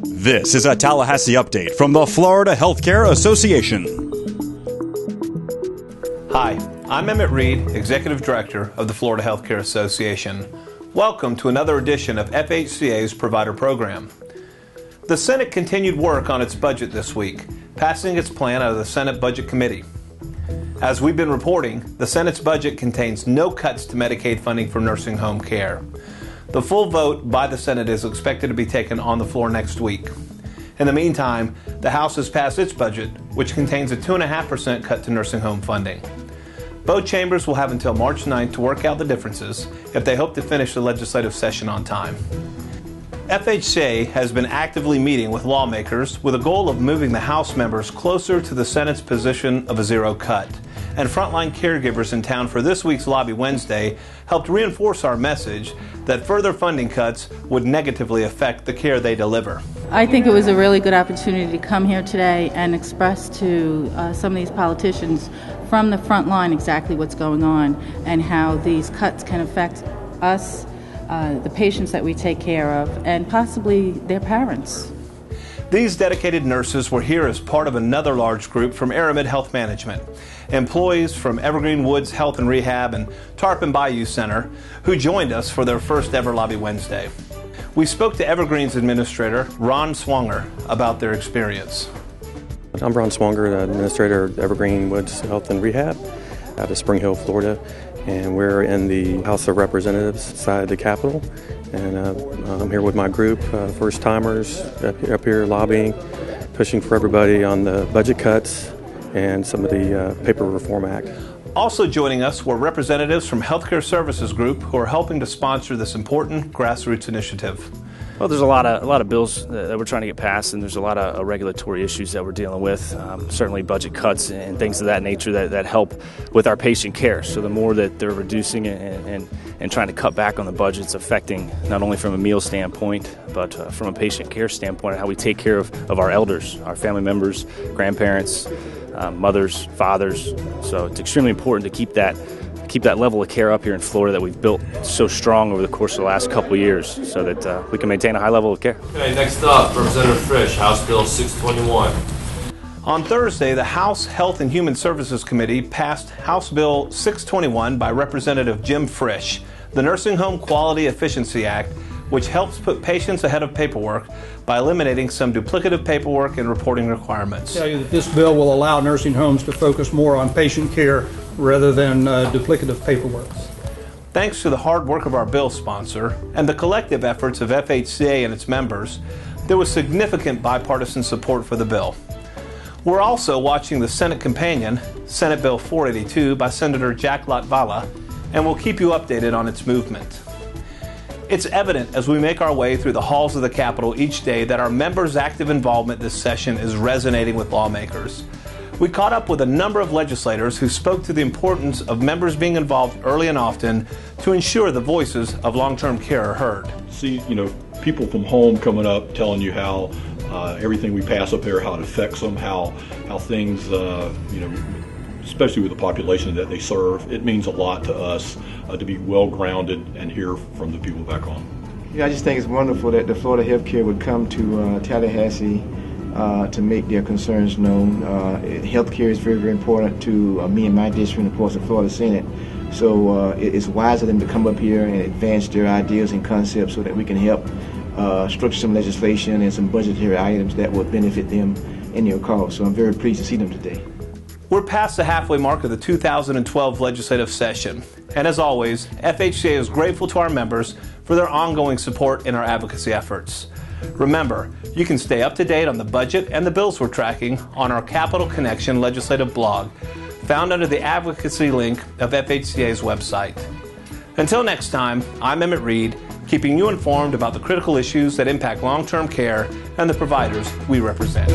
This is a Tallahassee update from the Florida Healthcare Association. Hi, I'm Emmett Reed, Executive Director of the Florida Healthcare Association. Welcome to another edition of FHCA's Provider Program. The Senate continued work on its budget this week, passing its plan out of the Senate Budget Committee. As we've been reporting, the Senate's budget contains no cuts to Medicaid funding for nursing home care. The full vote by the Senate is expected to be taken on the floor next week. In the meantime, the House has passed its budget, which contains a 2.5% cut to nursing home funding. Both chambers will have until March 9th to work out the differences if they hope to finish the legislative session on time. FHCA has been actively meeting with lawmakers with a goal of moving the House members closer to the Senate's position of a zero cut. And frontline caregivers in town for this week's Lobby Wednesday helped reinforce our message that further funding cuts would negatively affect the care they deliver. I think it was a really good opportunity to come here today and express to some of these politicians from the front line exactly what's going on and how these cuts can affect us, the patients that we take care of, and possibly their parents. These dedicated nurses were here as part of another large group from Aramid Health Management, employees from Evergreen Woods Health and Rehab and Tarpon Bayou Center, who joined us for their first ever Lobby Wednesday. We spoke to Evergreen's administrator, Ron Swanger, about their experience. I'm Ron Swanger, the administrator of Evergreen Woods Health and Rehab out of Spring Hill, Florida. And we're in the House of Representatives side of the Capitol. And I'm here with my group, first timers up here lobbying, pushing for everybody on the budget cuts and some of the Paper Reform Act. Also joining us were representatives from Healthcare Services Group who are helping to sponsor this important grassroots initiative. Well, there's a lot of bills that we're trying to get passed, and there's a lot of regulatory issues that we're dealing with. Certainly budget cuts and things of that nature that help with our patient care. So the more that they're reducing and trying to cut back on the budget, it's affecting not only from a meal standpoint, but from a patient care standpoint, how we take care of our elders, our family members, grandparents, mothers, fathers. So it's extremely important to keep that level of care up here in Florida that we've built so strong over the course of the last couple of years so that we can maintain a high level of care. Okay, next up, Representative Frisch, House Bill 621. On Thursday, the House Health and Human Services Committee passed House Bill 621 by Representative Jim Frisch, the Nursing Home Quality Efficiency Act, which helps put patients ahead of paperwork by eliminating some duplicative paperwork and reporting requirements. I tell you that this bill will allow nursing homes to focus more on patient care rather than duplicative paperwork. Thanks to the hard work of our bill sponsor and the collective efforts of FHCA and its members, there was significant bipartisan support for the bill. We're also watching the Senate companion, Senate Bill 482 by Senator Jack Latvala, and we'll keep you updated on its movement. It's evident as we make our way through the halls of the Capitol each day that our members' active involvement this session is resonating with lawmakers. We caught up with a number of legislators who spoke to the importance of members being involved early and often to ensure the voices of long-term care are heard. See, people from home coming up telling you how everything we pass up there, how it affects them, how things, especially with the population that they serve, it means a lot to us to be well-grounded and hear from the people back home. I just think it's wonderful that the Florida Healthcare would come to Tallahassee to make their concerns known. Healthcare is very, very important to me and my district and, of course, the Florida Senate. So it's wise of them to come up here and advance their ideas and concepts so that we can help structure some legislation and some budgetary items that will benefit them in their cause. So I'm very pleased to see them today. We're past the halfway mark of the 2012 legislative session, and as always, FHCA is grateful to our members for their ongoing support in our advocacy efforts. Remember, you can stay up to date on the budget and the bills we're tracking on our Capitol Connection legislative blog, found under the advocacy link of FHCA's website. Until next time, I'm Emmett Reed, keeping you informed about the critical issues that impact long-term care and the providers we represent.